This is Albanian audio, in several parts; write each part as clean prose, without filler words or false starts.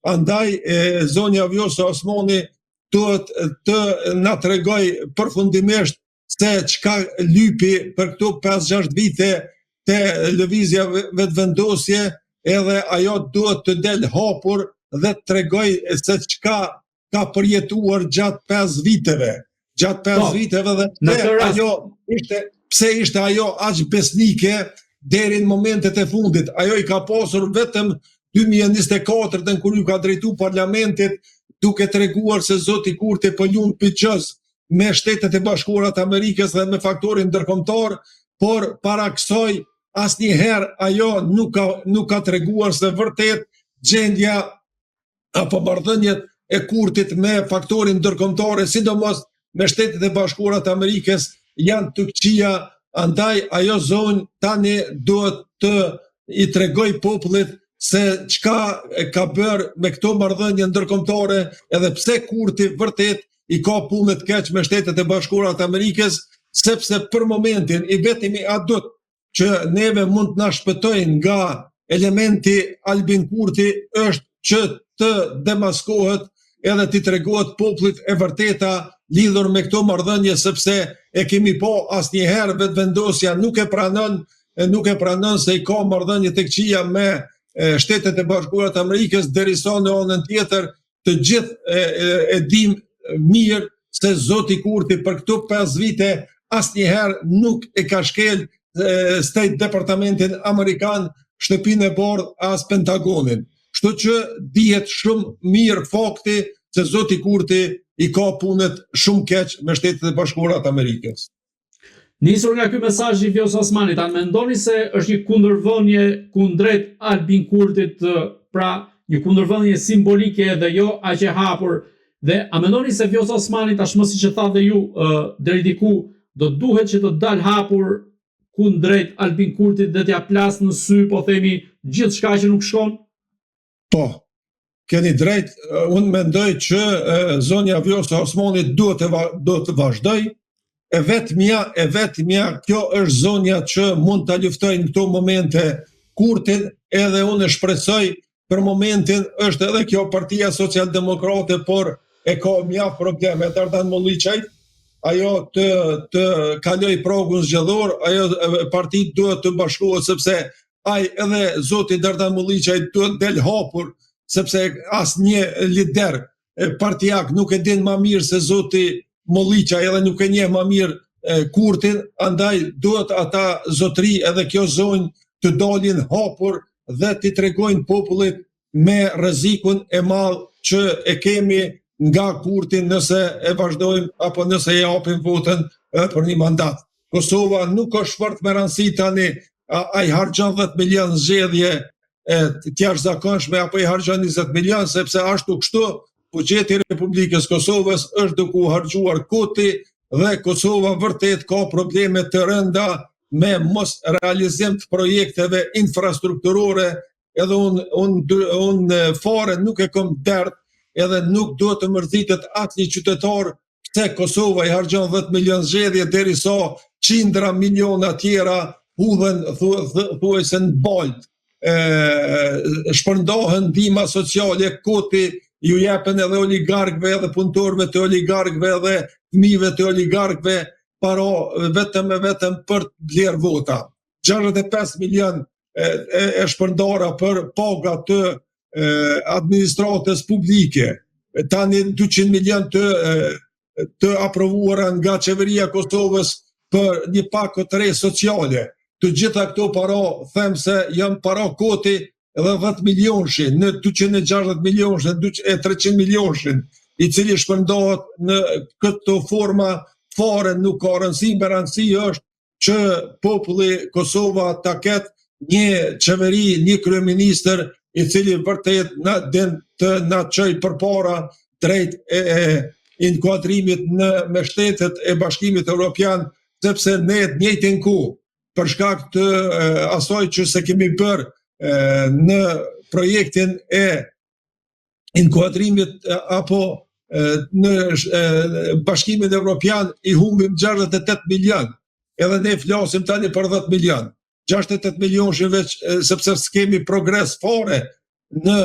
andaj zonja Vjosa Osmani duhet të na tregoj përfundimisht se çka lypi për këto 5-6 vite te lëvizja vetëvendosje, edhe ajo duhet të del hapur dhe të tregoj se çka ka përjetuar gjatë 5 viteve. Gjatë 5 viteve dhe pse ishte ajo aq besnike deri në momentet e fundit. Ajo i ka pasur vetëm 2024 kur ju ka drejtu parlamentit, duke treguar se zoti Kurti po lun piqës me Shtetet e Bashkuara të Amerikës dhe me faktorin ndërkombëtar, por para kësaj asnjëherë ajo nuk ka treguar se vërtet gjendja apo marrëdhëniet e Kurtit me faktorin ndërkombëtar, sidomos me Shtetet e Bashkuara të Amerikës, janë të këqija. Andaj ajo zonjë tani duhet të i tregoj popullit se çka ka bërë me këto marrëdhënie ndërkombëtare, edhe pse Kurti vërtet i ka punë të keq me Shtetet e Bashkuara të Amerikës, sepse për momentin i vetmi adut që neve mund të na shpëtojnë nga elementi Albin Kurti është që të demaskohet edhe t'i tregohet popullit e vërteta lidhur me këto marrëdhënie, sepse e kemi po asnjëherë vetëvendosja nuk e pranon se i ka marrëdhënie të këqija me Shtetet e Bashkuara të Amerikës, derisa në anën tjetër të gjithë e dim mirë se zoti Kurti për këto 5 vite asnjëherë nuk e ka shkel State Departamentin Amerikan, shtëpinë e bordh as Pentagonin. Kështu që dihet shumë mirë fakti se zoti Kurti i ka punët shumë keq me Shtetet e Bashkuara të Amerikës. Nisur nga ky mesazh i Vjosa Osmanit, a mendoni se është një kundërvënie kundrejt Albin Kurtit, pra një kundërvënie simbolike dhe jo aq e hapur, dhe a mendoni se Vjosa Osmani tashmë siç e thatë ju deri diku do duhet që të dal hapur kundrejt Albin Kurtit dhe t'ja plas në sy, po themi, gjithçka që nuk shkon? Po, keni drejt, unë mendoj që zonja Vjosa Osmani duhet të vazhdoj, e vetmja kjo është zonja që mund të luftojnë në këto momente Kurtin, edhe unë e shpresoj për momentin është edhe kjo Partia Socialdemokrate, por e ka mjaft probleme. Ardan Molliçaj, ajo të kaloj progun zgjedhor, ajo parti duhet të bashkohet, sepse ai edhe zoti Ardan Molliçaj duhet del hapur, sepse asnjë lider partijak nuk e din më mirë se zoti Molliçaj, edhe nuk e njeh më mirë Kurtin, andaj duhet ata zotëri edhe kjo zonjë të dalin hapur dhe t'i tregojnë popullit me rrezikun e madh që e kemi nga Kurti nëse e vazhdojmë apo nëse e japim votën për një mandat. Kosova nuk është fort me rëndësi tani, ai harxhon 10 milion zgjedhje të jashtëzakonshme apo i harxhon 20 milion, sepse ashtu kështu buxheti i Republikës Kosovës është duke u harxhuar koti dhe Kosova vërtet ka probleme të rënda me mos realizim të projekteve infrastrukturore, edhe unë fare nuk e kam dert, edhe nuk duhet të mërzitet asnjë qytetar pse Kosova i harxhon 10 milion zgjedhje derisa qindra miliona tjera hudhen thuajse në balt. Shpërndahen ndihma sociale, koti ju jepen edhe oligarkëve, edhe punëtorëve të oligarkëve, edhe fëmijëve të oligarkëve, vetëm për të blerë vota. 65 milion e shpërndara për paga të administratës publike, tani 200 milion të aprovuara nga qeveria Kosovës për një pakotëre sociale. Të gjitha këto para, them se janë para koti edhe 10 milionshin, në 260 milionshin, 300 milionshin, i cili shpërndohet në këtë forma fare nuk ka rëndësi, me rëndësi është që populli Kosova ta ketë një qeveri, një kryeministër i cili vërtet të na çojë përpara drejt inkuadrimit me Shtetet e Bashkimit Evropian, sepse ne të njëjtin kohë për shkak të asaj që se kemi bërë në projektin e inkuadrimit apo në Bashkimin Evropian i humbim 68 milion, edhe ne flasim tani për 10 milion. 68 milion veç sepse s'kemi progres fare në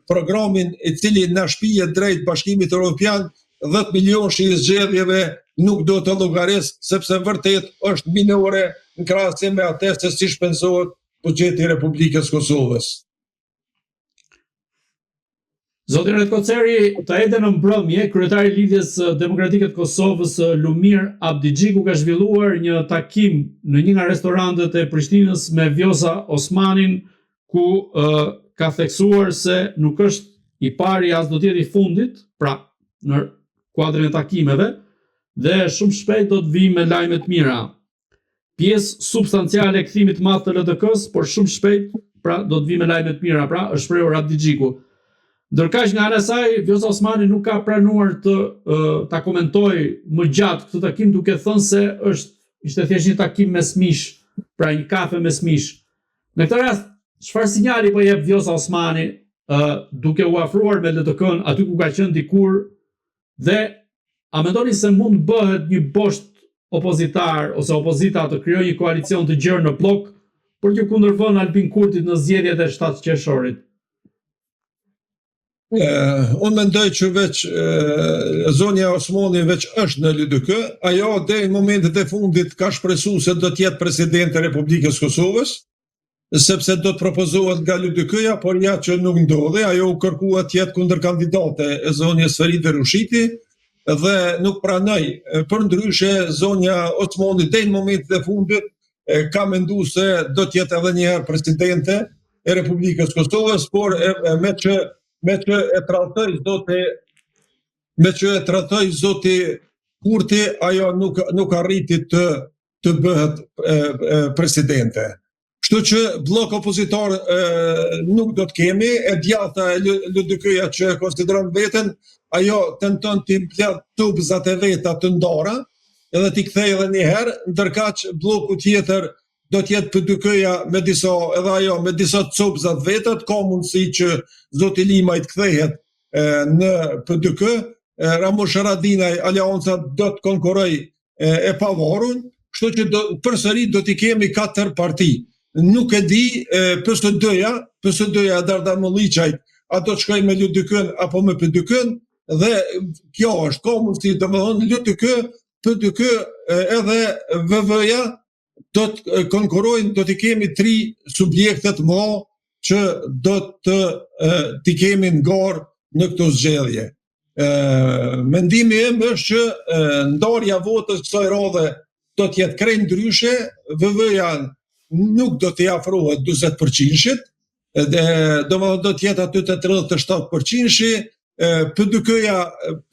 programin i cili na shpihet drejt Bashkimit Evropian, 10 milionë i zgjedhjeve nuk do të llogaris, sepse vërtet është minore në krahasim me atë se si shpenzohet buxheti i Republikës Kosovës. Zoti Ret Koceri, të ejtë në mbrëmje, kryetari i Lidhjes Demokratike të Kosovës, Lumir Abdigjiku, ka zhvilluar një takim në një nga restorantet e Prishtinës me Vjosa Osmanin, ku ka theksuar se nuk është i pari as do të jetë i fundit, pra në kuadrin e takimeve, dhe shumë shpejt do të vijë me lajme të mira. Pjesë substanciale e kthimit të madh të LDK-s, por shumë shpejt pra do të vijë me lajme të mira, pra është shprehur Abdigjiku. Ndërkaq nga ana e saj, Vjosa Osmani nuk ka pranuar ta komentojë më gjatë këtë takim, duke thënë se ishte thjesht një takim mes mish, pra një kafe mes mish. Në këtë rast, çfarë sinjali po jep Vjosa Osmani duke u afruar me LDK-n aty ku ka qenë dikur, dhe a mendoni se mund bëhet një bosht opozitar ose opozita të krijojë një koalicion të gjerë në blok për t'u kundërvënë Albin Kurtit në zgjedhjet e 7 qershorit? Unë mendoj që veç zonja Osmani veç është në LDK, ajo deri në momentet e fundit ka shpresuar se do të jetë presidente e Republikës Kosovës, sepse do të propozohet nga LDK-ja, por ja që nuk ndodhi, ajo u kërkua të jetë kundërkandidate e zonjës Feride Rushiti dhe nuk pranoi. Përndryshe zonja Osmani deri në momentet e fundit ka menduar se do të jetë edhe një herë presidente e Republikës Kosovës, por me që e tratoj zoti Kurti, ajo nuk arriti të bëhet presidente. Kështu që blok opozitor nuk do të kemi, e djatha e LDK-ja që konsideron veten, ajo tenton të mbledh tubzat e veta të ndara, edhe t'i kthej edhe një herë, ndërkaq bloku tjetër do të jetë PDK-ja me disa copza të veta, ka mundësi që zoti Limaj të kthehet në PDK, Ramush Haradinaj, Aleanca do të konkurroj e pavarur, kështu që përsëri do t'i kemi 4 parti. Nuk e di PSD-ja Dardan Mulliçaj, a do të shkojë me LDK-n apo me PDK-n, dhe kjo është ka mundësi, domethënë LDK, PDK edhe VV-ja do të konkurrojnë, do t'i kemi 3 subjektet më që do t'i kemi në garë në këto zgjedhje. Mendimi im është që ndarja votës kësaj radhe do të jetë krejt ndryshe, VV-ja nuk do t'i afrohet 40%, domethënë do të jetë aty te 37%, PDK-ja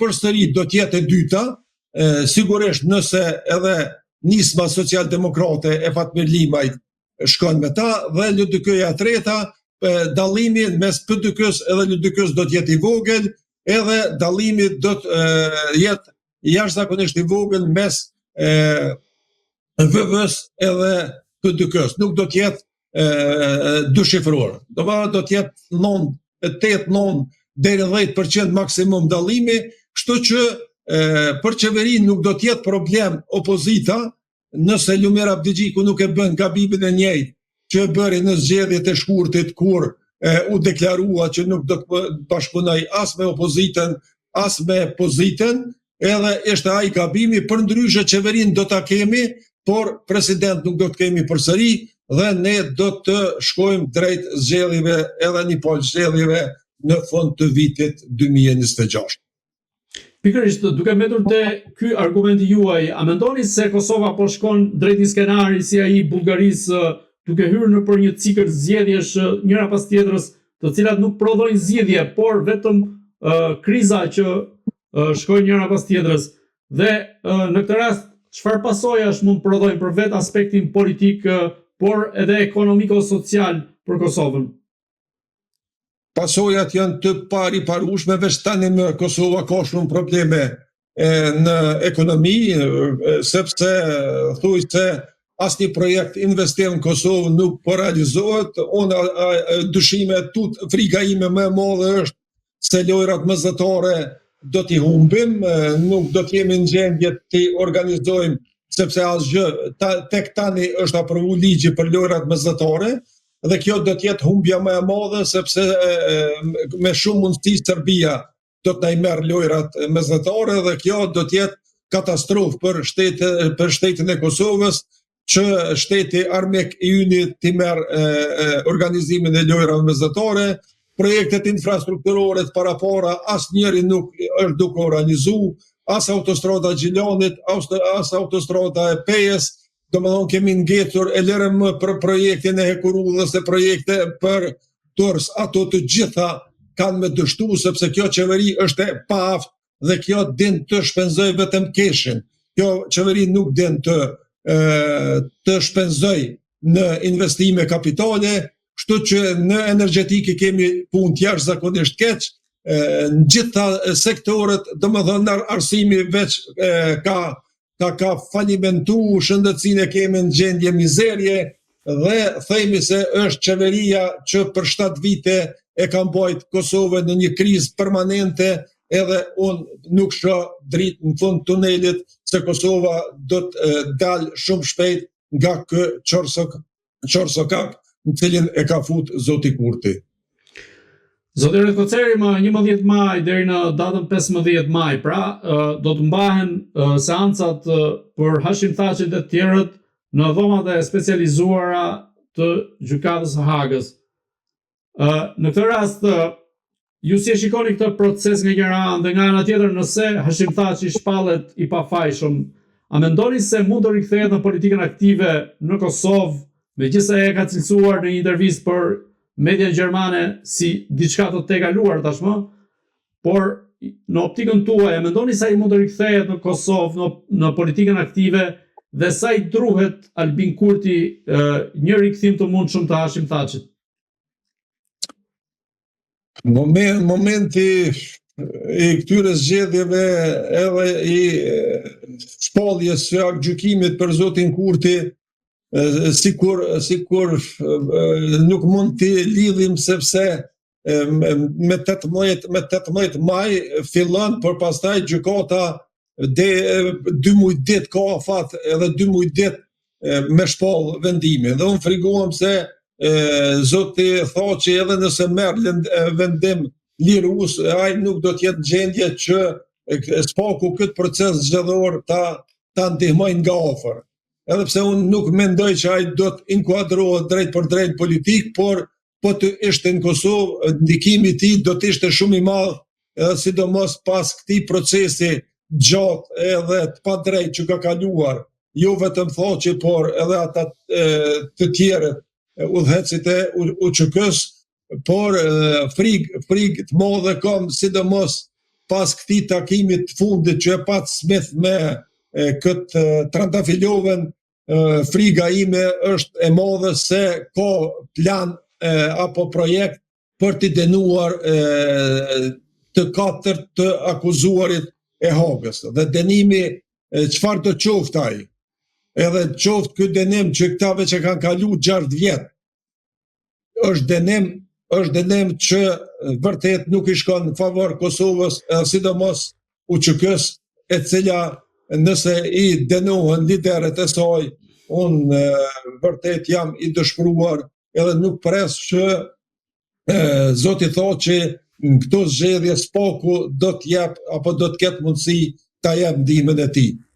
përsëri do të jetë e dyta, sigurisht nëse edhe nisma socialdemokrate e Fatmir Limajt shkon me ta, dhe LDK-ja treta, dallimi mes PDK-s edhe LDK-s do të jetë i vogël, edhe dallimi do të jetë jashtëzakonisht i vogël mes VV-s edhe PDK-s. Nuk do të jetë dyshifruar. Do të jetë 8-9 deri 10% maksimum dallimi, kështu që për qeverinë nuk do të jetë problem opozita, nëse Lumir Abdigjiku nuk e bën gabimin e njëjtë që e bëri në zgjedhjet e shkurtit, kur u deklarua që nuk do të bashkëpunoj as me opozitën, as me pozitën, edhe ishte ai gabimi. Përndryshe qeverinë do ta kemi, por president nuk do të kemi përsëri, dhe ne do të shkojmë drejt zgjedhjeve, edhe një palë zgjedhjeve në fund të vitit 2026. Pikërisht, duke mbetur te ky argumenti juaj, a mendoni se Kosova po shkon drejt një skenari si ai i Bullgarisë, duke hyrë në për një cikël zgjedhjesh njëra pas tjetrës, të cilat nuk prodhojnë zgjidhje, por vetëm kriza që shkojnë njëra pas tjetrës. Dhe në këtë rast, çfarë pasojash mund prodhojnë për vetë aspektin politik, por edhe ekonomiko-social për Kosovën? Pasojat janë të pariparueshme, veç tani në Kosova ka shumë probleme në ekonomi, sepse thuaj se asnjë projekt investim në Kosovë nuk po realizohet. Unë dyshime frika ime më e madhe është se lojrat mesatare do t'i humbim, nuk do t'jemi në gjendje t'i organizojmë, sepse asgjë tek tani është aprovu ligji për lojrat mesatare, dhe kjo do të jetë humbja më e madhe sepse me shumë mundësi Serbia do të na i merr lojrat mesdhetare dhe kjo do të jetë katastrofë për shtetin e Kosovës, që shteti armik i yni t'i merr organizimin e lojrave mesdhetare. Projektet infrastrukturore të para asnjëri nuk është duke organizu, as autostrada Gjilanit, as autostrada e Pejës. Domethënë kemi ngjetur e LRM për projektin e Hekurullës e projekte për Turs, ato të gjitha kanë me dështu sepse kjo qeveri është e paaft dhe kjo din të shpenzoj vetëm keshin. Kjo qeveri nuk din të shpenzoj në investime kapitale, kështu që në energjetikë kemi punë jashtëzakonisht keq, në gjitha sektorët, domethënë në arsimi veç ka falimentu, shëndetësinë e kemi në gjendje mizerje dhe themi se është qeveria që për 7 vite e ka mbajt Kosovën në një krizë permanente, edhe unë nuk shoh dritë në fund tunelit se Kosova do të dalë shumë shpejt nga ky qorsokak në cilin e ka fut Zoti Kurti. Zoti Koceri, më 11 maj deri në datën 15 maj, pra do të mbahen seancat për Hashim Thaçin dhe të tjerët në dhomat e specializuara të gjykatës së Hagës. Në këtë rast, ju si e shikoni këtë proces nga njëra anë dhe nga ana tjetër, nëse Hashim Thaçi shpallet i pafajshëm, a mendoni se mund të rikthehet në politikën aktive në Kosovë, megjithëse e ka cilësuar në një intervistë për media gjermane si diçka të tejkaluar tashmë, por në optikën tuaj, a mendoni sa i mund të rikthehet në Kosovë në politikën aktive dhe sa i druhet Albin Kurti një rikthim të mundshëm të Hashim Thaçit? Momenti i këtyre zgjedhjeve edhe i shpalljes së gjykimit për zotin Kurti, sikur nuk mund t'i lidhim sepse me 18 maj fillon, por pastaj gjykata 2 muaj ditë ka afat edhe 2 muaj ditë me shpall vendimin. Dhe unë frikohem se zoti Thaçi edhe nëse merr vendim lirus, ai nuk do të jetë në gjendje që spaku këtë proces zgjedhor ta ndihmojnë nga afër. Edhe pse unë nuk mendoj që ai do të inkuadrohet drejt për drejt politik, por po të ishte në Kosovë, ndikimi i tij do të ishte shumë i madh, sidomos pas këtij procesi gjatë edhe të padrejtë që ka kaluar, jo vetëm Thaçi, por edhe ata të tjerët, udhëhecit e UÇK-s, por frikë të madhe kam, sidomos pas këtij takimit të fundit që e pat Smith me këtë Trandafilovën. Friga ime është e madhe se ka plan apo projekt për t'i dënuar të 4 të akuzuarit e Hagës. Dhe dënimi çfarë do qoftë ai? Edhe qoftë ky dënim që këtave që kanë kalu 6 vjet, është dënim që vërtet nuk i shkon në favor Kosovës, sidomos UÇK-s, e cila nëse i dënohen liderët e saj, unë vërtet jam i dëshpëruar edhe nuk pres që zoti Thaçi në këto zgjedhje spaku do të jep apo do të ketë mundësi ta jep ndihmën e tij.